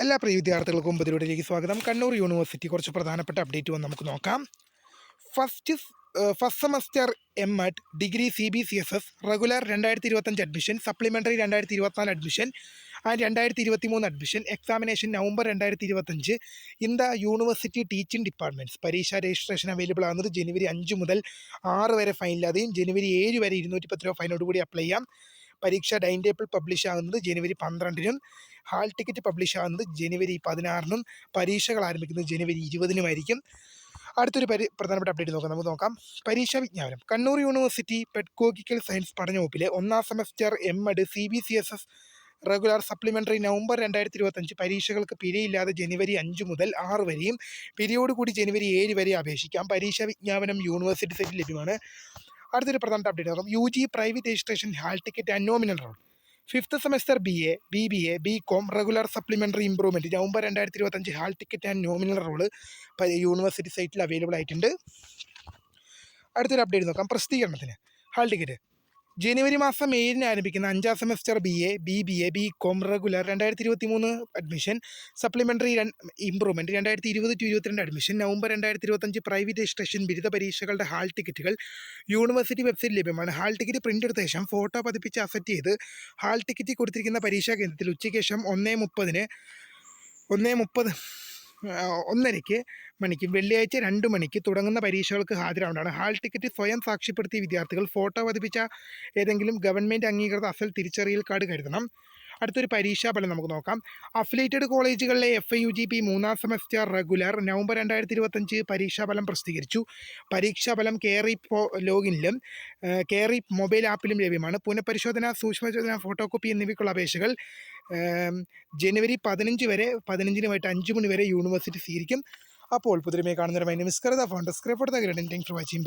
എല്ലാ പ്രിയ വിദ്യാർത്ഥികൾക്കും പുതിയതിലേക്ക് സ്വാഗതം. കണ്ണൂർ യൂണിവേഴ്സിറ്റി കുറച്ച് പ്രധാനപ്പെട്ട അപ്ഡേറ്റ് വന്ന് നമുക്ക് നോക്കാം. First first semester MEd degree CBCSS regular 2025 admission, supplementary 2024 admission and 2023 admission examination November 2025 in the university teaching departments. പരീക്ഷ രജിസ്ട്രേഷൻ അവൈലബിൾ ആകുന്നത് ജനുവരി 5 മുതൽ 6 വരെ ഫൈനില്ലാതെയും ജനുവരി 7 വരെ 210 രൂപ ഫൈനോടുകൂടി അപ്ലൈ ചെയ്യാം. പരീക്ഷ ടൈം ടേബിൾ പബ്ലിഷ് ആകുന്നത് ജനുവരി 12-നും, ഹാൾ ടിക്കറ്റ് പബ്ലിഷ് ആകുന്നത് ജനുവരി 16-നും, പരീക്ഷകൾ ആരംഭിക്കുന്നത് ജനുവരി 20-നുമായിരിക്കും. അടുത്തൊരു പ്രധാനപ്പെട്ട അപ്ഡേറ്റ് നമുക്ക് നോക്കാം. പരീക്ഷാ വിജ്ഞാപനം. കണ്ണൂർ യൂണിവേഴ്സിറ്റി പെഡഗോഗിക്കൽ സയൻസ് പഠന വകുപ്പിലെ 1ാം semester MEd CBCSS regular supplementary November 2025 പരീക്ഷകൾക്ക് പിഴയില്ലാതെ ജനുവരി 5 മുതൽ 6 വരെയും പിരിയോട് കൂടി ജനുവരി 7 വരെ അപേക്ഷിക്കാം. പരീക്ഷാ വിജ്ഞാപനം യൂണിവേഴ്സിറ്റി സൈറ്റിൽ ലഭ്യമാണ്. അടുത്തൊരു പ്രധാന അപ്ഡേറ്റ് നോക്കാം. UG private registration, hall ticket and nominal roll. 5th semester BA, BBA, BCom regular supplementary improvement November 2025 hall ticket and nominal roll university സൈറ്റിൽ അവൈലബിൾ ആയിട്ടുണ്ട്. അടുത്തൊരു അപ്ഡേറ്റ് നോക്കാം. പ്രസിദ്ധീകരണത്തിന് ഹാൾ ടിക്കറ്റ് ജനുവരി മാസം 7-ന് ആരംഭിക്കുന്ന 5ാം semester BA, BBA, BCom regular 2023 admission, supplementary improvement 2020-22 admission, November 2025 private registration ബിരുദ പരീക്ഷകളുടെ hall ടിക്കറ്റുകൾ university വെബ്സൈറ്റിൽ ലഭ്യമാണ്. ഹാൾ ടിക്കറ്റ് പ്രിൻ്റ് എടുത്ത ശേഷം ഫോട്ടോ പതിപ്പിച്ച് അസറ്റ് ചെയ്ത് ഹാൾ ടിക്കറ്റ് കൊടുത്തിരിക്കുന്ന പരീക്ഷാ കേന്ദ്രത്തിൽ ഉച്ചയ്ക്ക് ശേഷം 1:30 മണിക്ക് വെള്ളിയാഴ്ച 2 മണിക്ക് തുടങ്ങുന്ന പരീക്ഷകൾക്ക് ഹാജരാവേണ്ടതാണ്. ഹാൾ ടിക്കറ്റ് സ്വയം സാക്ഷ്യപ്പെടുത്തിയ വിദ്യാർത്ഥികൾ ഫോട്ടോ പതിപ്പിച്ച ഏതെങ്കിലും ഗവൺമെൻറ് അംഗീകൃത അസൽ തിരിച്ചറിയൽ കാർഡ് കരുതണം. അടുത്തൊരു പരീക്ഷാഫലം നമുക്ക് നോക്കാം. അഫിലിയേറ്റഡ് കോളേജുകളിലെ FIUGP 3ാം സെമസ്റ്റർ റെഗുലർ നവംബർ 2025 പരീക്ഷാഫലം പ്രസിദ്ധീകരിച്ചു. പരീക്ഷാഫലം കെയറിപ്പ് ലോഗിനിലും കെയറിപ്പ് മൊബൈൽ ആപ്പിലും ലഭ്യമാണ്. പുനഃപരിശോധന, സൂക്ഷ്മപരിശോധന, ഫോട്ടോ കോപ്പി എന്നിവയ്ക്കുള്ള അപേക്ഷകൾ ജനുവരി 15 വരെ 15-ന് വൈകിട്ട് 5 മണി വരെ യൂണിവേഴ്സിറ്റി സ്വീകരിക്കും. അപ്പോൾ പുതിയ കാണുന്നവരുമായി നമസ്കാരം. Phone describe for the grade. Thanks for watching. By.